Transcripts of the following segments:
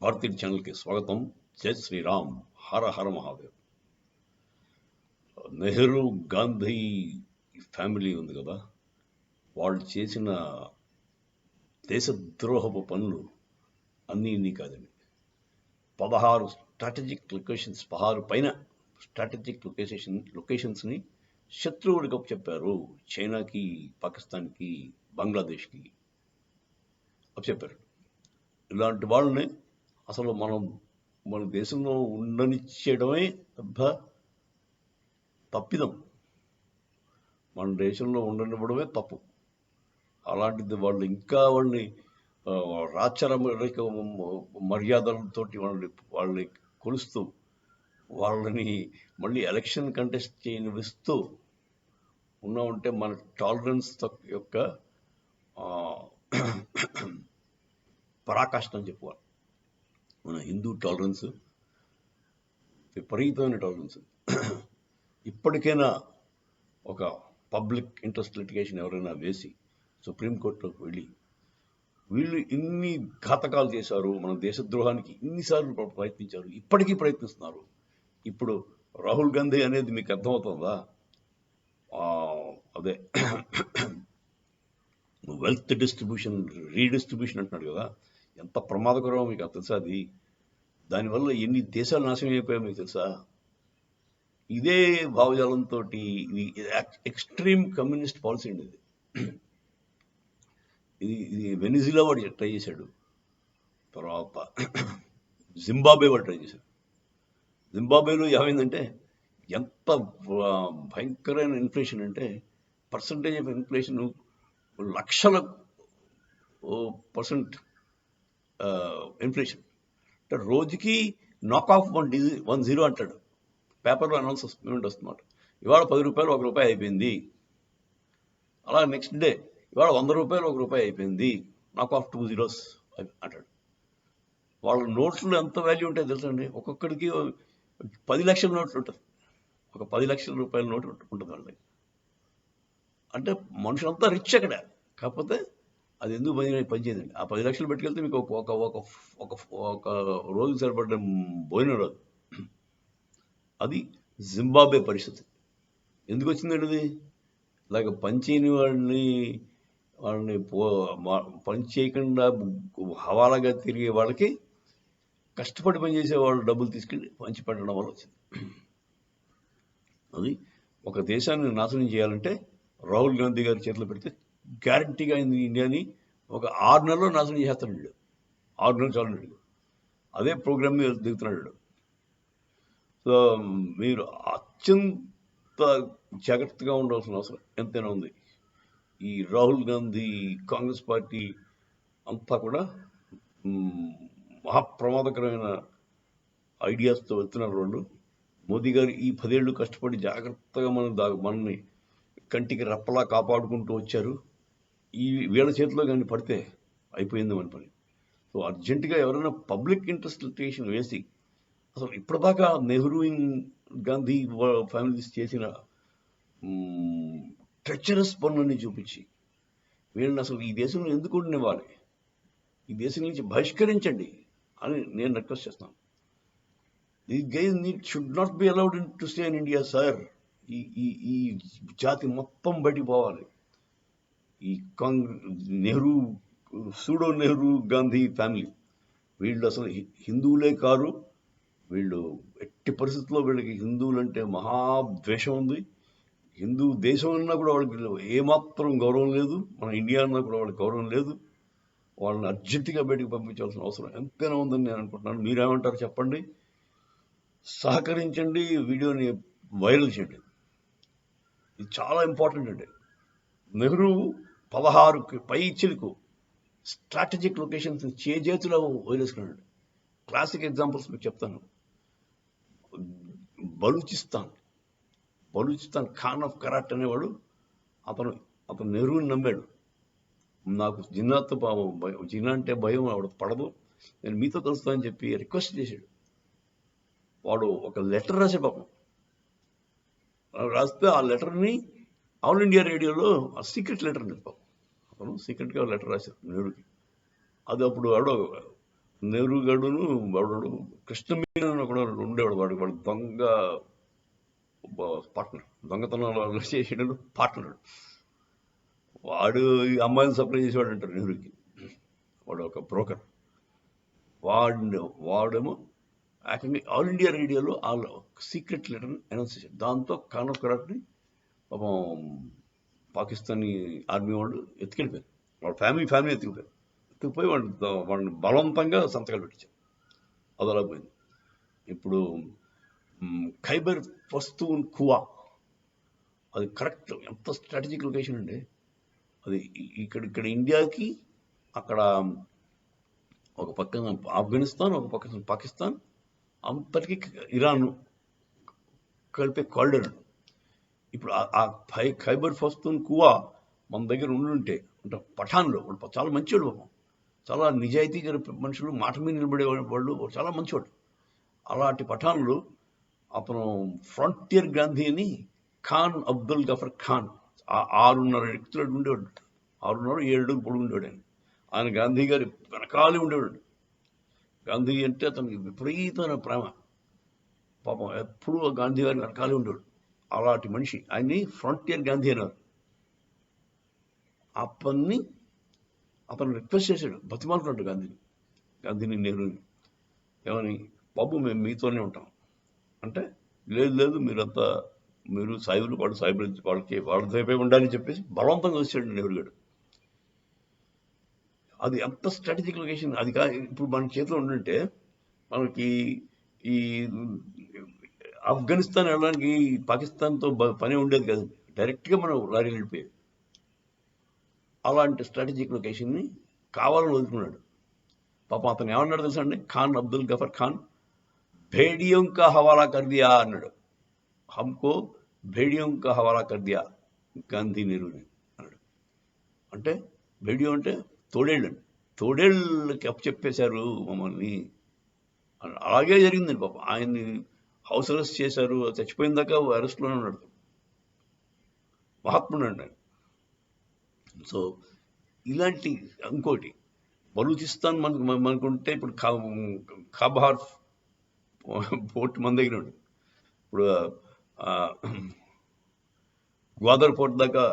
భారతీయ ఛానల్కి స్వాగతం. జై శ్రీరామ్. హర హర మహాదేవ్. నెహ్రూ గాంధీ ఫ్యామిలీ ఉంది కదా, వాళ్ళు చేసిన దేశద్రోహపు పనులు అన్నీ ఇన్ని కాదండి. 16 స్ట్రాటజిక్ లొకేషన్స్, 16 పైన స్ట్రాటజిక్ లొకేషన్స్ని శత్రువుడికి అప్పచెప్పారు. చైనాకి, పాకిస్తాన్కి, బంగ్లాదేశ్కి అప్పచెప్పారు. ఇలాంటి వాళ్ళని అసలు మన దేశంలో ఉండనిచ్చేయడమే తప్పిదం. మన దేశంలో ఉండనివ్వడమే తప్పు. అలాంటిది వాళ్ళు ఇంకా వాళ్ళని రాచర మర్యాదలతో వాళ్ళని కొలుస్తూ, వాళ్ళని మళ్ళీ ఎలక్షన్ కంటెస్ట్ చేయనిస్తూ ఉన్నామంటే మన టాలరెన్స్ యొక్క పరాకాష్ట అని చెప్పుకోవాలి. మన హిందూ టాలరెన్స్ విపరీతమైన టాలరెన్స్. ఇప్పటికైనా ఒక పబ్లిక్ ఇంట్రెస్ట్ లిటిగేషన్ ఎవరైనా వేసి సుప్రీంకోర్టులోకి వెళ్ళి, వీళ్ళు ఇన్ని ఘాతకాలు చేశారు, మన దేశద్రోహానికి ఇన్నిసార్లు ప్రయత్నించారు, ఇప్పటికీ ప్రయత్నిస్తున్నారు. ఇప్పుడు రాహుల్ గాంధీ అనేది మీకు అర్థమవుతుందా? అదే వెల్త్ డిస్ట్రిబ్యూషన్, రీడిస్ట్రిబ్యూషన్ అంటున్నాడు కదా, ఎంత ప్రమాదకరమో మీకు తెలుసా? అది దానివల్ల ఎన్ని దేశాలు నాశనం అయిపోయాయో మీకు తెలుసా? ఇదే భావజాలంతో ఇది ఎక్స్ట్రీమ్ కమ్యూనిస్ట్ పాలసీ అండి. ఇది వెనిజులా వాడు ట్రై చేశాడు, తర్వాత జింబాబ్వే వాడు ట్రై చేశాడు. జింబాబ్వేలో ఏమైందంటే ఎంత భయంకరమైన ఇన్ఫ్లేషన్ అంటే, పర్సంటేజ్ ఆఫ్ ఇన్ఫ్లేషన్ లక్షల % ఇన్ఫ్లేషన్. అంటే రోజుకి నాక్ ఆఫ్ 10 అంటాడు, పేపర్లో అనౌన్స్మెంట్ వస్తున్నమాట. ఇవాళ 10 రూపాయలు 1 రూపాయి అయిపోయింది. అలా నెక్స్ట్ డే ఇవాళ 100 రూపాయలు 1 రూపాయి అయిపోయింది, నాక్ ఆఫ్ 2 zeros అంటాడు. వాళ్ళ నోట్లు ఎంత వాల్యూ ఉంటాయో తెలుసండి. ఒక్కొక్కడికి 10 లక్షల నోట్లు ఉంటుంది, ఒక 10 లక్షల రూపాయల నోటు ఉంటుంది వాళ్ళకి. అంటే మనుషులంతా రిచ్ అక్కడ. కాకపోతే అది ఎందుకు పనిచేయదండి. ఆ 10 లక్షలు పెట్టుకెళ్తే మీకు ఒక రోజు సరిపడ్డ భోజనం రాదు. అది జింబాబ్వే పరిస్థితి. ఎందుకు వచ్చిందండి అది? ఇలాగ పనిచేయని వాళ్ళని పని చేయకుండా హవాలాగా తిరిగే వాళ్ళకి, కష్టపడి పనిచేసే వాళ్ళు డబ్బులు తీసుకెళ్ళి పంచి పెట్టడం వల్ల వచ్చింది. అది ఒక దేశాన్ని నాశనం చేయాలంటే రాహుల్ గాంధీ గారి చేతిలో పెడితే గ్యారంటీగా ఇండియాని ఒక 6 నెలల్లో నాశనం చేస్తాడు వీళ్ళు. 6 నెలలు చాలు. అదే ప్రోగ్రామ్ మీద దిగుతున్నాడు. సో మీరు అత్యంత జాగ్రత్తగా ఉండాల్సిన అవసరం ఎంతైనా ఉంది. ఈ రాహుల్ గాంధీ, కాంగ్రెస్ పార్టీ అంతా కూడా మహాప్రమాదకరమైన ఐడియాస్తో వెళ్తున్నారు వాళ్ళు. మోదీ గారు ఈ 10 ఏళ్ళు కష్టపడి జాగ్రత్తగా మనల్ని కంటికి రెప్పలా కాపాడుకుంటూ వచ్చారు. ఈ వీళ్ళ చేతిలో కానీ పడితే అయిపోయింది మన పని. సో అర్జెంటుగా ఎవరైనా పబ్లిక్ ఇంట్రెస్ట్ లిటిగేషన్ వేసి, అసలు ఇప్పటిదాకా నెహ్రూ గాంధీ ఫ్యామిలీస్ చేసిన ట్రెచరస్ పనులని చూపించి వీళ్ళని అసలు ఈ దేశంలో ఎందుకు ఉండనివ్వాలి, ఈ దేశం నుంచి బహిష్కరించండి అని నేను రిక్వెస్ట్ చేస్తాను. These guys should not be allowed to stay in India, sir. ఈ జాతి మొత్తం బయటికి పోవాలి. ఈ నెహ్రూ, సూడో నెహ్రూ గాంధీ ఫ్యామిలీ వీళ్ళు అసలు హిందువులే కారు. వీళ్ళు ఎట్టి పరిస్థితుల్లో వీళ్ళకి హిందువులంటే మహాద్వేషం ఉంది. హిందూ దేశం అన్నా కూడా వాళ్ళకి ఏమాత్రం గౌరవం లేదు. మన ఇండియా అన్నా కూడా వాళ్ళకి గౌరవం లేదు. వాళ్ళని అర్జెంటుగా బయటికి పంపించాల్సిన అవసరం ఎంతైనా ఉందని నేను అనుకుంటున్నాను. మీరేమంటారు చెప్పండి. సహకరించండి, వీడియోని వైరల్ చేయండి. ఇది చాలా ఇంపార్టెంట్ అండి. నెహ్రూ 16 పైచిలకు స్ట్రాటజిక్ లొకేషన్స్ చేతులో వదిలేసుకున్నాడు. క్లాసిక్ ఎగ్జాంపుల్స్ మీకు చెప్తాను. బలూచిస్తాన్ ఖాన్ ఆఫ్ కరాట్ అనేవాడు, అతను నెహ్రూని నమ్మాడు. నాకు జిన్నా అంటే భయం, ఆవిడ పడదు, నేను మీతో కలుస్తానని చెప్పి రిక్వెస్ట్ చేశాడు. వాడు ఒక లెటర్ రాసే పాపం రాస్తే, ఆ లెటర్ని ఆల్ ఇండియా రేడియోలో సీక్రెట్ లెటర్ అని పాపం అతను సీక్రెట్గా లెటర్ రాశారు నెహ్రూకి. అది అప్పుడు నెహ్రూ గడును వాడు కృష్ణమీన కూడా ఉండేవాడు. వాడు దొంగ పార్ట్నర్, దొంగతనంలో చేసేటప్పుడు పార్ట్నర్. వాడు ఈ అమ్మాయిని సప్లై చేసేవాడు అంటారు నెహ్రూకి. వాడు ఒక బ్రోకర్. వాడేమో ఏకంగా ఆల్ ఇండియా రేడియోలో వాళ్ళ సీక్రెట్ లెటర్ అనౌన్స్ చేశాడు. దాంతో ఖాన్ ఆఫ్ కరాట్ని పాపం పాకిస్తానీ ఆర్మీ వాళ్ళు ఎత్తుకెళ్ళిపోయారు. వాళ్ళ ఫ్యామిలీ ఎత్తుకుపోయి వాడిని బలవంతంగా సంతకాలు పెట్టించారు. అది అలా పోయింది. ఇప్పుడు ఖైబర్ పఖ్తూన్ఖ్వా, అది కరెక్ట్ ఎంత స్ట్రాటజిక్ లొకేషన్ అండి. అది ఇక్కడ ఇండియాకి, అక్కడ ఒక పక్కన ఆఫ్ఘనిస్తాన్, ఒక పక్కన పాకిస్తాన్, అంతటికి ఇరాన్ కలిపే కారిడార్. ఇప్పుడు ఆ ఖైబర్ పఖ్తూన్ఖ్వా మన దగ్గర ఉండుంటే, అంటే పఠాన్లో వాళ్ళు చాలా మంచివాళ్ళు, పాపం చాలా నిజాయితీ గల మనుషులు, మాట మీద నిలబడే వాళ్ళు, చాలా మంచివాళ్ళు. అలాంటి పఠాన్లు అతను ఫ్రంటియర్ గాంధీ అని ఖాన్ అబ్దుల్ గఫర్ ఖాన్ 6.5 వ్యక్తులు ఉండేవాడు. 6.5-7 అడుగులు పొడుగు ఉండేవాడు ఆయన గాంధీ గారి వెనకాలే ఉండేవాడు. గాంధీ అంటే అతనికి విపరీతమైన ప్రేమ, పాపం ఎప్పుడూ గాంధీ గారి వెనకాలే ఉండేవాడు. అలాంటి మనిషి ఆయన్ని ఫ్రంటియర్ గాంధీ అన్నారు. అతను రిక్వెస్ట్ చేశాడు, బతిమాలుకున్నాడు గాంధీని నెహ్రూని. ఏమని, బాబు మేము మీతోనే ఉంటాం అంటే, లేదు మీరు సాయిబులు, వాళ్ళ వైపే ఉండాలని చెప్పేసి బలవంతంగా వచ్చాడు నెహ్రూ గారు. అది ఎంత స్ట్రాటజిక్ లొకేషన్. అది ఇప్పుడు మన చేతిలో ఉండుంటే మనకి ఈ ఆఫ్ఘనిస్తాన్ వెళ్ళడానికి పాకిస్తాన్తో పని ఉండేది కాదు, డైరెక్ట్గా మనం లారీలు వెళ్ళిపోయేది. అలాంటి స్ట్రాటజిక్ లొకేషన్ని కావాలని వదులుకున్నాడు. పాపం అతను ఏమన్నాడు తెలుసా అండి, ఖాన్ అబ్దుల్ గఫర్ ఖాన్, భేడియోం కా హవాలా కర్ దియా అన్నాడు. హమ్కో భేడియోం కా హవాలా కర్ దియా గాంధీ నెహ్రూని అన్నాడు. అంటే భేడియో అంటే తోడేళ్ళకి అప్పచెప్పేశారు మమ్మల్ని. అలాగే జరిగిందండి. పాపం ఆయన్ని హౌస్ అరెస్ట్ చేశారు, చచ్చిపోయిన దాకా అరెస్ట్లోనే ఉన్నాడు. మహాత్ముడు అండి. సో ఇలాంటి ఇంకోటి బలూచిస్తాన్ మనకుంటే, ఇప్పుడు ఖాబార్ పోర్ట్ మన దగ్గర ఉంది. ఇప్పుడు గ్వాదర్ పోర్ట్ దాకా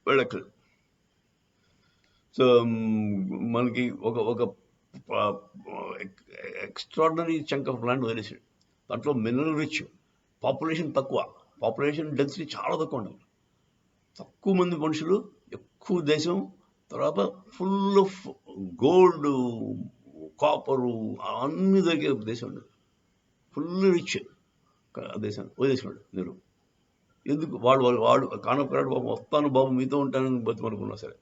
వెళ్ళక్కర్లేదు. సో మనకి ఒక ఎక్స్ట్రాడినరీ చంక్ ఆఫ్ ల్యాండ్ వదిలేసాడు. దాంట్లో మినరల్ రిచ్, పాపులేషన్ డెన్సిటీ చాలా తక్కువ ఉండాలి, తక్కువ మంది మనుషులు, ఎక్కువ దేశం, తర్వాత ఫుల్ ఆఫ్ గోల్డ్, కాపరు అన్ని దొరికే దేశం ఉండదు, ఫుల్ రిచ్ దేశం వదిలేసినాడు నెహ్రూ. ఎందుకు? వాడు కానపరాడు బాబు, వస్తాను బాబు మీతో ఉంటానని బతిమనుకున్నా సరే.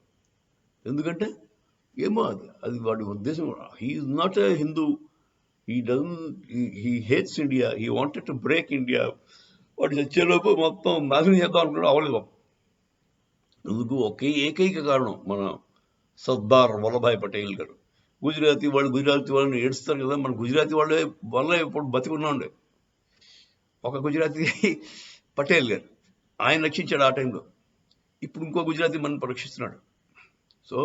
ఎందుకంటే ఏమో అది వాడి ఉద్దేశం. He is not a Hindu, he hates India, he wanted to break India. వాడు చచ్చేలోపు మొత్తం నాశనం చేద్దాం అనుకున్నాడు, అవ్వలేదు బాబు. ఎందుకు? ఏకైక కారణం మన సర్దార్ వల్లభాయ్ పటేల్ గారు. గుజరాతీ వాళ్ళని ఏడుస్తారు కదా, మన గుజరాతీ వాళ్ళే వల్ల ఇప్పుడు బతికున్నాండే. ఒక గుజరాతీ పటేల్ గారు, ఆయన రక్షించాడు ఆ టైంలో. ఇప్పుడు ఇంకో గుజరాతీ మనం రక్షిస్తున్నాడు. సో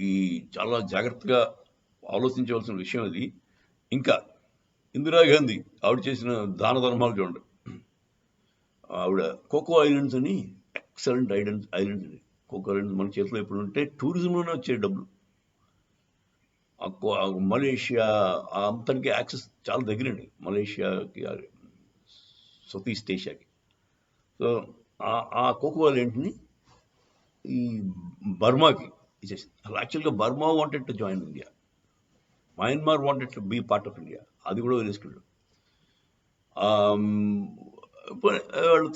ఈ చాలా జాగ్రత్తగా ఆలోచించవలసిన విషయం అది. ఇంకా ఇందిరాగాంధీ ఆవిడ చేసిన దాన ధర్మాలు చూడండి. ఆవిడ కోకో ఐలాండ్స్ అని ఎక్సలెంట్ ఐలాండ్స్ అండి. కోకో ఐలాండ్స్ మన చేతిలో ఎప్పుడు ఉంటే టూరిజంలోనే వచ్చే డబ్బులు. మలేషియా అంతటికి యాక్సెస్ చాలా దగ్గరండి, మలేషియాకి, సౌత్ ఈస్ట్ ఏషియాకి. సో ఆ కోకో ఐలాండ్ని ఈ బర్మాకి ఇచ్చేసింది. అసలు యాక్చువల్గా Burma wanted to join India, Myanmar wanted to be part of India, అది కూడా వదిలేసుకున్నాడు. వాళ్ళు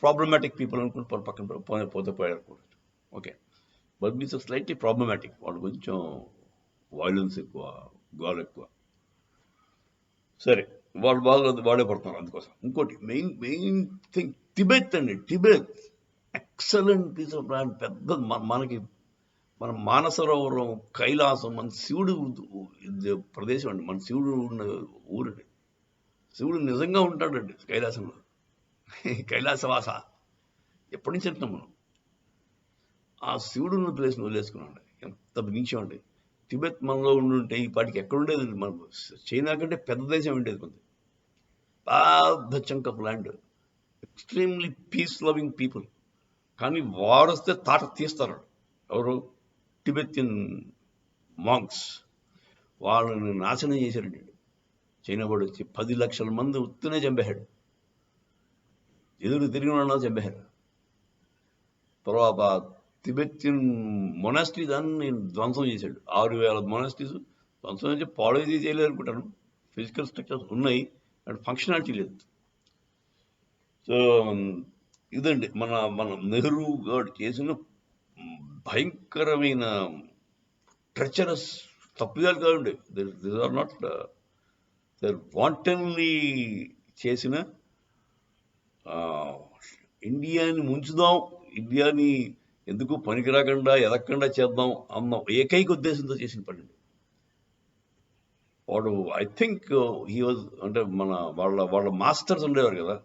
ప్రాబ్లమాటిక్ పీపుల్ అనుకుని పక్కన పోతే పోయారు. ఓకే, బర్మీస్ స్లైట్లీ ప్రాబ్లమాటిక్, వాళ్ళు కొంచెం వైలెన్స్ ఎక్కువ, గోల్ ఎక్కువ. సరే, వాళ్ళే పడుతున్నారు అందుకోసం. ఇంకోటి మెయిన్ థింగ్ టిబెట్ అండి. Tibet excellent piece of land, పెద్ద మనకి మన మానసరోవరం, కైలాసం, మన శివుడు ప్రదేశం అండి, మన శివుడు ఉన్న ఊరండి. శివుడు నిజంగా ఉంటాడండి కైలాసంలో, కైలాసవాస. ఎప్పటి నుంచి అంటున్నాం మనం. ఆ శివుడు ఉన్న ప్లేస్ని వదిలేసుకున్నాం. ఎంత నీచం అండి. టిబెత్ మనలో ఉండుంటే ఈ పాటికి ఎక్కడ ఉండేది? మన చైనా కంటే పెద్ద దేశం ఉండేది. కొంత పెద్ద chunk of land, extremely peace loving people. కానీ వాడొస్తే తాట తీస్తారు. ఎవరు? Tibetan monks. వాళ్ళని నాశనం చేశారండి. చైనా వాడు వచ్చి 10 లక్షల మంది ఉత్తునే చంపేశాడు. ఎదురు తిరిగిన వాళ్ళని చంపేశారు. తర్వాత టిబెటియన్ మొనాస్ట్రీ దాన్ని ధ్వంసం చేశాడు. 6,000 మొనాస్ట్రీస్ ధ్వంసం చేసి పాడేది చేయలేదు అనుకుంటాను. ఫిజికల్ స్ట్రక్చర్స్ ఉన్నాయి, అండ్ ఫంక్షనాలిటీ లేదు. సో ఇదండి మన మన నెహ్రూ గారు చేసిన భయంకరమైన ట్రెచరస్ తప్పిదాలు కాదండి. దిస్ ఆర్ నాట్ వాంటన్లీ చేసిన ఇండియాని ముంచుదాం, ఇండియాని ఎందుకు పనికిరాకుండా ఎదగకుండా చేద్దాం అన్న ఏకైక ఉద్దేశంతో చేసిన పని. వాడు ఐ థింక్ హీ వాజ్, అంటే మన వాళ్ళ మాస్టర్స్ ఉండేవారు కదా,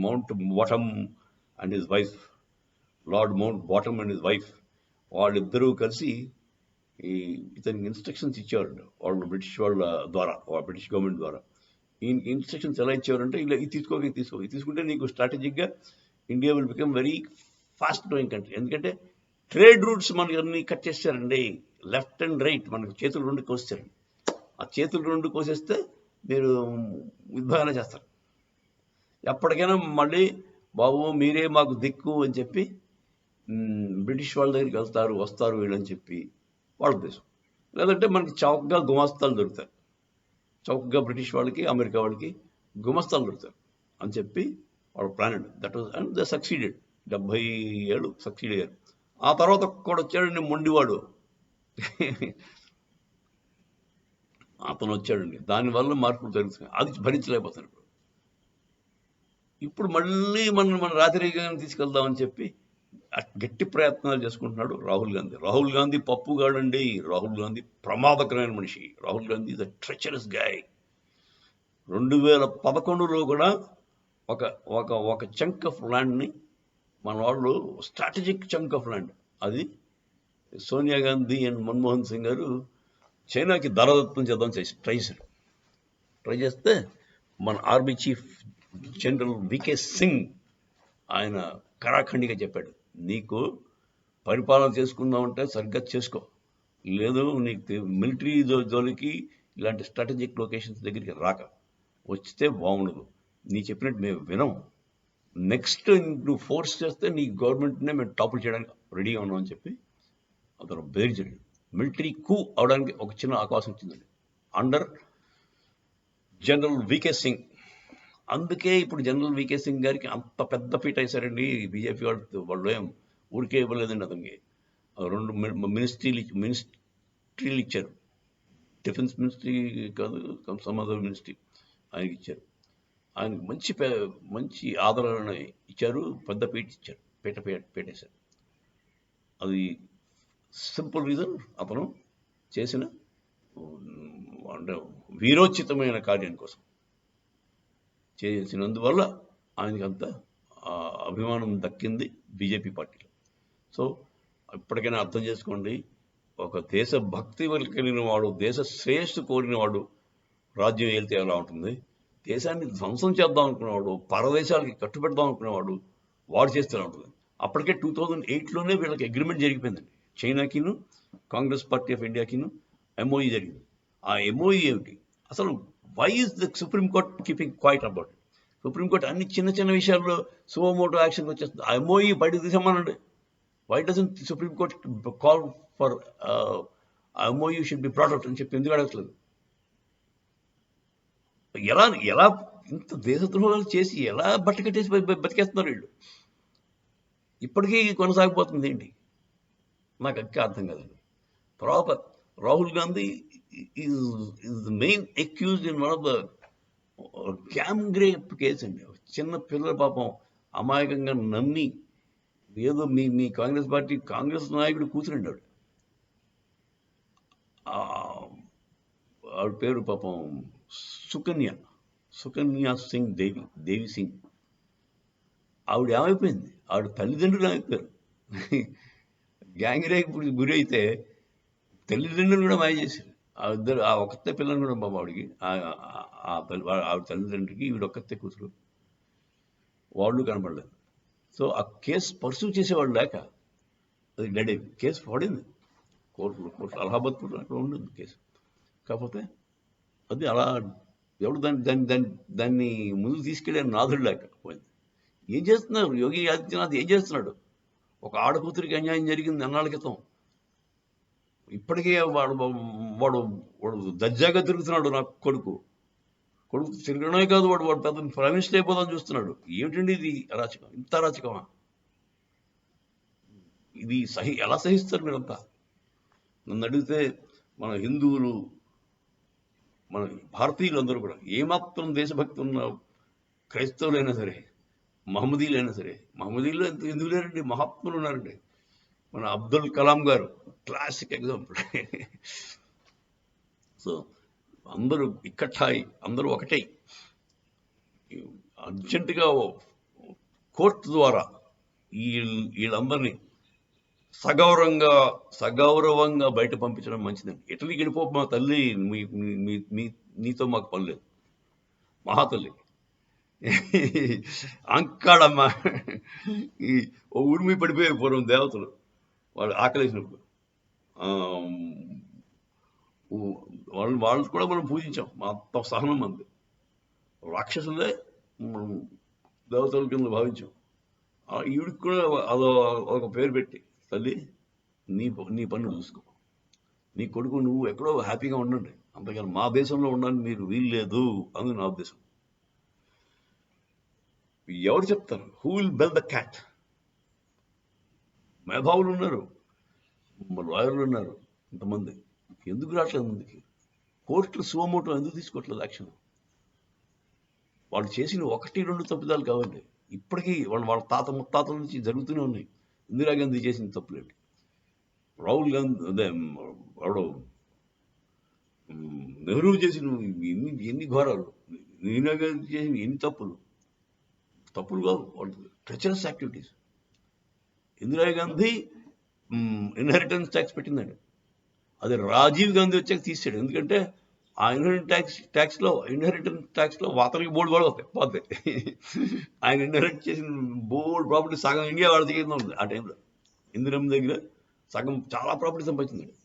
mount bottom and his wife, lord mount bottom and his wife, వాళ్ళిద్దరూ కలిసి ఇతనికి ఇన్స్ట్రక్షన్స్ ఇచ్చేవారు వాళ్ళు, బ్రిటిష్ వాళ్ళ ద్వారా, బ్రిటిష్ గవర్నమెంట్ ద్వారా. ఈ ఇన్స్ట్రక్షన్స్ ఎలా ఇచ్చేవారంటే, ఇలా ఇది తీసుకుంటే నీకు స్ట్రాటజిక్గా India will become very fast growing country. ఎందుకంటే ట్రేడ్ రూట్స్ మనకి అన్ని కట్ చేశారండి, లెఫ్ట్ అండ్ రైట్. మనకు చేతులు 2 కోసేశారండి. ఆ చేతులు 2 కోసేస్తే మీరు యుద్ధాలనే చేస్తారు. ఎప్పటికైనా మళ్ళీ బాబు మీరే మాకు దిక్కు అని చెప్పి బ్రిటిష్ వాళ్ళ దగ్గరికి వస్తారు వీళ్ళని చెప్పి వాళ్ళ ఉద్దేశం. లేదంటే మనకి చౌకగా గుమాస్తాలు దొరుకుతారు, చౌకగా బ్రిటిష్ వాళ్ళకి అమెరికా వాళ్ళకి గుమస్తాలు దొరుకుతారు అని చెప్పి వాళ్ళ ప్లాన్ అండి. That was, and they succeeded. 70 ఏళ్ళు సక్సీడ్ అయ్యారు. ఆ తర్వాత కూడా వచ్చాడండి మొండివాడు, అతను వచ్చాడండి. దానివల్ల మార్పులు జరుగుతున్నాయి. అది భరించలేకపోతున్నాడు. ఇప్పుడు మళ్ళీ మన రాజరికాన్ని తీసుకెళ్దామని చెప్పి గట్టి ప్రయత్నాలు చేసుకుంటున్నాడు రాహుల్ గాంధీ. రాహుల్ గాంధీ పప్పుగాడండి. రాహుల్ గాంధీ ప్రమాదకరమైన మనిషి. Rahul Gandhi is a treacherous guy. 2011లో కూడా ఒక చంక్ ఆఫ్ ల్యాండ్ని మన వాళ్ళు, స్ట్రాటజిక్ చంక్ ఆఫ్ ల్యాండ్, అది సోనియా గాంధీ అండ్ మన్మోహన్ సింగ్ గారు చైనాకి దరదత్తం చేద్దాం ట్రై చేస్తే మన army chief general V K Singh ఆయన కరాఖండిగా చెప్పాడు, నీకు పరిపాలన చేసుకుందామంటే సరిగ్గా చేసుకో, లేదు నీకు మిలిటరీ జోలికి ఇలాంటి స్ట్రాటజిక్ లొకేషన్స్ దగ్గరికి వస్తే బాగుండదు, నీ చెప్పినట్టు మేము వినం, నెక్స్ట్ నువ్వు ఫోర్స్ చేస్తే నీ గవర్నమెంట్నే మేము టాపుల్ చేయడానికి రెడీగా ఉన్నాం అని చెప్పి అతను బెదిరించాడు. మిలిటరీ కూ అవడానికి ఒక చిన్న అవకాశం వచ్చిందండి అండర్ జనరల్ వికే సింగ్. అందుకే ఇప్పుడు జనరల్ వికే సింగ్ గారికి అంత పెద్ద పీట వేశారండి బీజేపీ వాళ్ళు ఏం ఊరికే ఇవ్వలేదండి అతనికి. 2 మినిస్ట్రీలు ఇచ్చారు. డిఫెన్స్ మినిస్ట్రీ కాదు, సమ్ అదర్ మినిస్ట్రీ ఆయనకి ఇచ్చారు. ఆయనకు మంచి ఆదరణ ఇచ్చారు, పెద్ద పీట ఇచ్చారు, పీటేశారు. అది సింపుల్ రీజన్, అతను చేసిన అంటే వీరోచితమైన కార్యం కోసం చేసినందువల్ల ఆయనకి అంత అభిమానం దక్కింది బీజేపీ పార్టీలో. సో ఇప్పటికైనా అర్థం చేసుకోండి, ఒక దేశ భక్తి కలిగిన వాడు, దేశ శ్రేయస్సు కోరిన వాడు రాజ్యం వెళ్తే ఎలా ఉంటుంది, దేశాన్ని ధ్వంసం చేద్దాం అనుకునేవాడు, పరదేశాలకి కట్టుబెడదాం అనుకునేవాడు వాడు చేస్తే ఎలా ఉంటుంది. అప్పటికే 2008లోనే వీళ్ళకి అగ్రిమెంట్ జరిగిపోయిందండి, చైనాకిను కాంగ్రెస్ పార్టీ ఆఫ్ ఇండియాకిను ఎంఓఈ జరిగింది. ఆ ఎంఓఈ ఏమిటి అసలు? Why is the supreme court keeping quiet about it? Supreme court అన్ని చిన్న విషయాల్లో సుమోటో యాక్షన్ వచ్చేస్తుంది. ఆ ఎంఓఈ బయటకు తీసేమనండి. Why doesn't supreme court call for MOU should be brought out అని చెప్పి ఎందుకు అడగట్లేదు? ఎలా ఇంత దేశద్రోహాలు చేసి ఎలా బట్టకట్టేసి బతికేస్తున్నారు వీళ్ళు? ఇప్పటికీ కొనసాగిపోతుంది ఏంటి నాకు ఇంకా అర్థం కాదండి. తర్వాత Rahul Gandhi is the main accused in one of the game rape case అండి. చిన్న పిల్లల పాపం అమాయకంగా నమ్మి ఏదో మీ కాంగ్రెస్ నాయకుడు కూతురండి ఆవిడ పేరు పాపం సుకన్య సింగ్, దేవి సింగ్. ఆవిడ ఏమైపోయింది? ఆవిడ తల్లిదండ్రులు ఏమైపోయారు? గ్యాంగ్ రేప్ గురి అయితే తల్లిదండ్రులు కూడా మాయ చేశారు. ఆ ఒక్కతే పిల్లని కూడా బాబు ఆవిడికి ఆవిడ తల్లిదండ్రులకి ఈవిడ ఒక్కతే కూతురు, వాళ్ళు కనపడలేదు. సో ఆ కేసు పర్సూ చేసేవాళ్ళు లేక అది డెడ్ అయిపోయింది. కేసు పడింది కోర్టులో అలహాబాద్ కోర్టులో అక్కడ ఉండింది కేసు. కాకపోతే అది అలా ఎవడు దాన్ని దాన్ని దాన్ని దాన్ని ముందుకు తీసుకెళ్ళే నాదుడు లేకపోయింది. ఏం చేస్తున్నారు యోగి ఆదిత్యనాథ్? ఏం చేస్తున్నాడు? ఒక ఆడకూతురికి అన్యాయం జరిగింది అన్నాళ్ళ క్రితం. ఇప్పటికే వాడు వాడు వాడు దర్జాగా తిరుగుతున్నాడు. నా కొడుకు తిరగడమే కాదు, వాడు వాడు పెద్ద ప్రైమ్ మినిస్టర్ అయిపోదాన్ని చూస్తున్నాడు. ఏమిటండి ఇది అరాచకం? ఇంత అరాచకమా? ఇది ఎలా సహిస్తారు మీరంతా? నన్ను అడిగితే మన హిందువులు, మన భారతీయులందరూ కూడా ఏమాత్రం దేశభక్తి ఉన్న క్రైస్తవులైనా సరే, మహమ్మదీలైనా సరే, మహమ్మదీల్లో ఎందుకు లేరండి? మహాత్ములు ఉన్నారండి. మన అబ్దుల్ కలాం గారు క్లాసిక్ ఎగ్జాంపుల్. సో అందరూ ఇక్కట్టాయి, అందరూ ఒకటై అర్జెంటుగా కోర్టు ద్వారా వీళ్ళందరినీ సగౌరవంగా బయట పంపించడం మంచిదండి. ఇటలీకి వెళ్ళిపో మా తల్లి, నీతో మాకు పని లేదు. మహాతల్లి అంకాడమ్మ ఈ ఉరిమి పడిపోయే పూర్వం దేవతలు వాళ్ళు ఆకలేసినప్పుడు వాళ్ళు కూడా మనం పూజించాం. మొత్తం సహనం మంది రాక్షసులే దేవతల కింద భావించాం. ఈవిడికి కూడా ఒక పేరు పెట్టి, తల్లి నీ పనులు చూసుకో, నీ కొడుకు నువ్వు ఎక్కడో హ్యాపీగా ఉండండి, అంతేగాని మా దేశంలో ఉండడానికి మీరు వీల్లేదు అని నా ఉద్దేశం. ఎవరు చెప్తారు? Who will bell the cat? మేధావులు ఉన్నారు, లాయర్లు ఉన్నారు, ఇంతమంది ఎందుకు రావట్లేదు ముందుకి? కోర్టులు సుమోటో ఎందుకు తీసుకోవట్లేదు యాక్షన్? వాళ్ళు చేసిన 1-2 తప్పిదాలు కావండి, ఇప్పటికీ వాళ్ళ తాత ముత్తాతల నుంచి జరుగుతూనే ఉన్నాయి. ఇందిరాగాంధీ చేసిన తప్పులేంటి? రాహుల్ గాంధీ అదే వాడు నెహ్రూ చేసిన ఎన్ని ఘోరాలు, ఇందిరాగాంధీ చేసిన ఎన్ని తప్పులు కావు, వాళ్ళు treacherous activities. Indira Gandhi inheritance tax పెట్టిందండి, అది రాజీవ్ గాంధీ వచ్చాక తీసాడు. ఎందుకంటే ఆ ఇన్హెరిటెన్స్ ట్యాక్స్లో అతనికి బోర్డు కూడా పోతాయి. ఆయన ఇన్హెరిట్ చేసిన బోర్డు ప్రాపర్టీ సగం ఇండియా వాళ్ళ దగ్గర ఉంది. ఆ టైంలో ఇందిరమ్మ దగ్గర సగం చాలా ప్రాపర్టీ సంపాదించిందండి.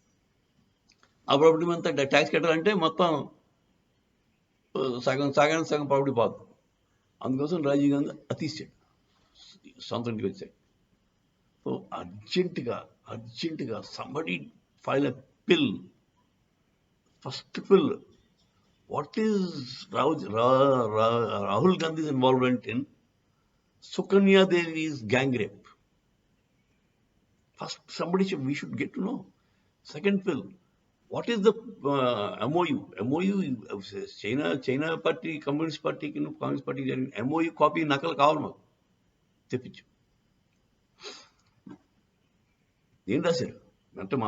ఆ ప్రాపర్టీ అంతా ట్యాక్స్ కట్టాలంటే మొత్తం సగం ప్రాపర్టీ పోతుంది. అందుకోసం రాజీవ్ గాంధీ అది తీసాడు, సొంత ఇంటికి వచ్చాడు. సో అర్జెంటుగా somebody file a bill, first bill. What is Rahul Gandhi's involvement in Sukanya Devi's gang rape? First, we should get to know. Second bill, what is the MOU? China party, Communist party, Congress party, MOU copy nakal కావాలి మాకు తెప్పించు. ఏం రాశారు అంటే మా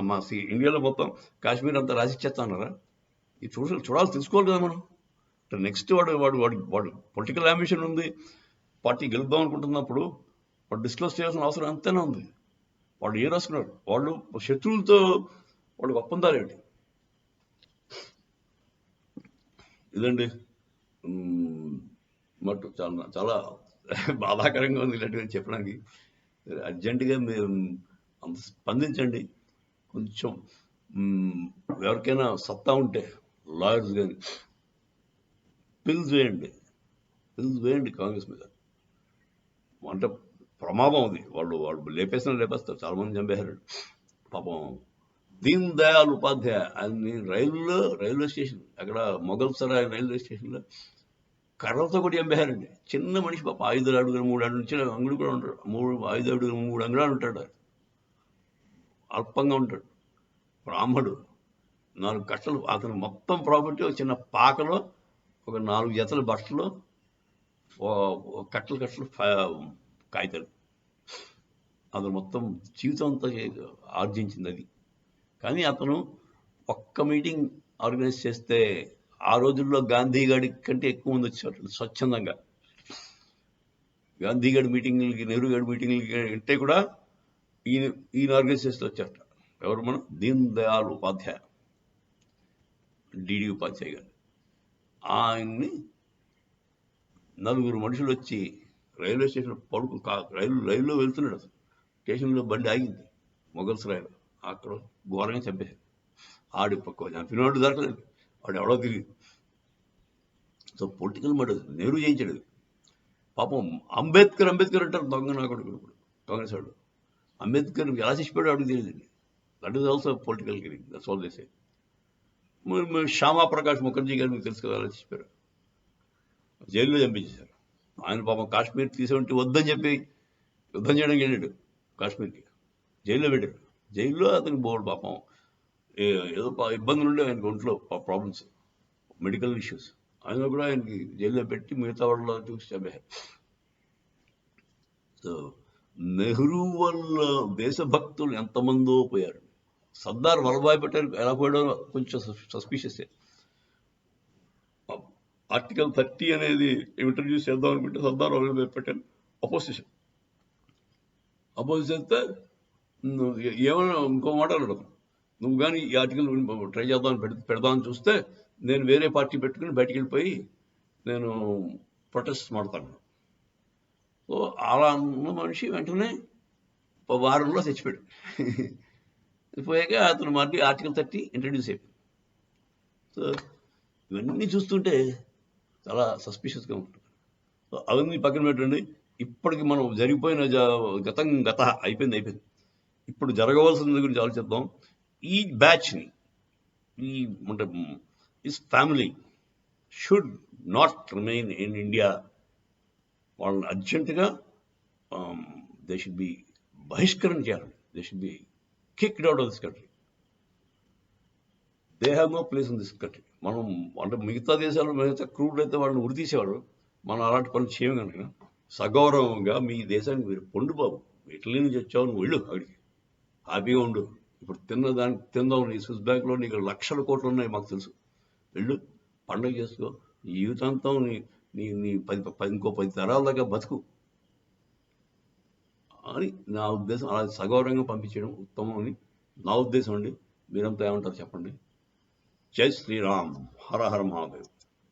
ఇండియాలో మొత్తం కాశ్మీర్ అంతా రాసిచ్చేస్తాన్నారా? ఇది చూడాలి, తెలుసుకోవాలి కదా మనం. నెక్స్ట్ వాడు పొలిటికల్ అంబిషన్ ఉంది, పార్టీ గెలుద్దాం అనుకుంటున్నప్పుడు వాడు డిస్క్లోజ్ చేయాల్సిన అవసరం అంతేనా ఉంది. వాడు ఏం రాసుకున్నాడు? వాళ్ళు శత్రువులతో వాడు ఒప్పందాలు ఏంటి? ఇదండి మట్టు చాలా బాధాకరంగా ఉంది ఇలాంటివి చెప్పడానికి. అర్జెంటుగా మీరు అంత స్పందించండి. కొంచెం ఎవరికైనా సత్తా ఉంటే లాయర్స్ కానీ పిల్స్ వేయండి కాంగ్రెస్ మీద. అంటే ప్రమాదం అది. వాళ్ళు లేపేస్తారు, చాలా మంది చంపేశారు పాపం. దీన్ దయాళ్ ఉపాధ్యాయ ఆయన్ని రైల్వే స్టేషన్, అక్కడ మొఘల్ సరాయ్ రైల్వే స్టేషన్లో కర్రతో కూడా చంపేశారండి. చిన్న మనిషి పాప, 5 అడుగులు 3 అడుగుల నుంచి అంగుడు కూడా ఉంటాడు, 5 అడుగులు 3 అంగుళాలు ఉంటాడు, అల్పంగా ఉంటాడు, బ్రాహ్మడు. 4 కట్టలు అతను మొత్తం ప్రాపర్టీ ఒక చిన్న పాకలో ఒక 4 జతల బట్టలు, కట్టలు కాగితాలు. అతను మొత్తం జీవితం అంతా ఆర్జించింది అది. కానీ అతను ఒక్క మీటింగ్ ఆర్గనైజ్ చేస్తే ఆ రోజుల్లో గాంధీ గారి కంటే ఎక్కువ మంది వచ్చేవారు స్వచ్ఛందంగా. గాంధీ గారి మీటింగ్లకి, నెహ్రూ గారి మీటింగ్లకి అంటే కూడా ఈయన ఆర్గనైజ్ చేస్తూ వచ్చారట. ఎవరు మన దీన్ దయాళ్ ఉపాధ్యాయ, డిడి ఉపాధ్యాయ గారు. ఆయన్ని నలుగురు మనుషులు వచ్చి రైల్వే స్టేషన్ రైల్లో వెళ్తున్నాడు. అసలు స్టేషన్లో బండి ఆగింది, మొఘల్స్ రాయలు. అక్కడ ఘోరంగా చంపేశారు. చంపినవాడు దొరకలేదు, వాడు ఎవడో తిరిగి. సో పొలిటికల్ మర్డర్ నెహ్రూ చేయించాడు. పాపం అంబేద్కర్ అంటారు దొంగ నా కొడుకు. ఇప్పుడు కాంగ్రెస్ వాడు అంబేద్కర్ ఎలా చేసిపోయాడు అడుగు తెలియదండి. That is also political killing. That's all they say. Shyama Prasad Mukherjee గారు మీకు తెలుసు కదా, ఎలా చేసిపోయారు, జైల్లో చంపించేశారు. ఆయన పాపం కాశ్మీర్ తీసుకుంటే వద్దని చెప్పి యుద్ధం చేయడానికి వెళ్ళాడు కాశ్మీర్కి, జైల్లో పెట్టారు. జైల్లో అతనికి బోర్డు పాపం ఏదో ఇబ్బందులు ఉండే ఆయనకి, ఒంట్లో ప్రాబ్లమ్స్, మెడికల్ ఇష్యూస్. ఆయన కూడా ఆయనకి జైల్లో పెట్టి మిగతా వాళ్ళలో చూసి చంపారు. సో నెహ్రూ వల్ల దేశభక్తులు ఎంతమందో పోయారు. సర్దార్ వల్లభాయ్ పటేల్ ఎలా పోయాడో కొంచెం సస్పీషియస్. ఆర్టికల్ 30 అనేది ఇంట్రడ్యూస్ చేద్దాం అనుకుంటే సర్దార్ వల్లభాయ్ పటేల్ అపోజిషన్ చేస్తే ఏమైనా ఇంకో మాట అడగడం, నువ్వు కానీ ఈ ఆర్టికల్ ట్రై చేద్దామని పెడదామని చూస్తే నేను వేరే పార్టీ పెట్టుకుని బయటికి వెళ్ళిపోయి నేను ప్రొటెస్ట్ మాడతాను. సో అలా అన్న మనిషి వెంటనే వారంలో చచ్చిపోయాడు. పోయాక అతను మళ్ళీ ఆర్టికల్ 30 ఇంట్రడ్యూస్ అయిపోయింది. సో ఇవన్నీ చూస్తుంటే చాలా సస్పిషియస్గా ఉంటుంది. సో అవన్నీ పక్కన పెట్టండి. ఇప్పటికి మనం జరిగిపోయిన గత అయిపోయింది. ఇప్పుడు జరగవలసిన గురించి ఆలోచిద్దాం. ఈ బ్యాచ్ని, అంటే this family should not remain in India. వాళ్ళని అర్జెంటుగా దే షుడ్ బి బహిష్కరణ చేయాలి. They should be kicked out of this country. They have no place in this country. మనం అంటే మిగతా దేశాలు క్రూడ్ అయితే వాళ్ళని ఉరితీసేవాడు. మనం అలాంటి పనులు చేయము కనుక సగౌరవంగా మీ దేశానికి మీరు పొండు బాబు, ఇటలీ నుంచి వచ్చావు, నువ్వు వెళ్ళు అక్కడికి, హ్యాపీగా ఉండు. ఇప్పుడు తిందాం, నీ స్విస్ బ్యాంక్లో నీకు లక్షల కోట్లు ఉన్నాయి మాకు తెలుసు, వెళ్ళు పండుగ చేసుకో, జీవితాంతం నీ ఇంకో 10 తరాల దాకా బతుకు అని నా ఉద్దేశం. అలా సగౌరవంగా పంపించడం ఉత్తమం అని నా ఉద్దేశం అండి. మీరంతా ఏమంటారు చెప్పండి. జై శ్రీరామ్, హర హర మహాదేవ్.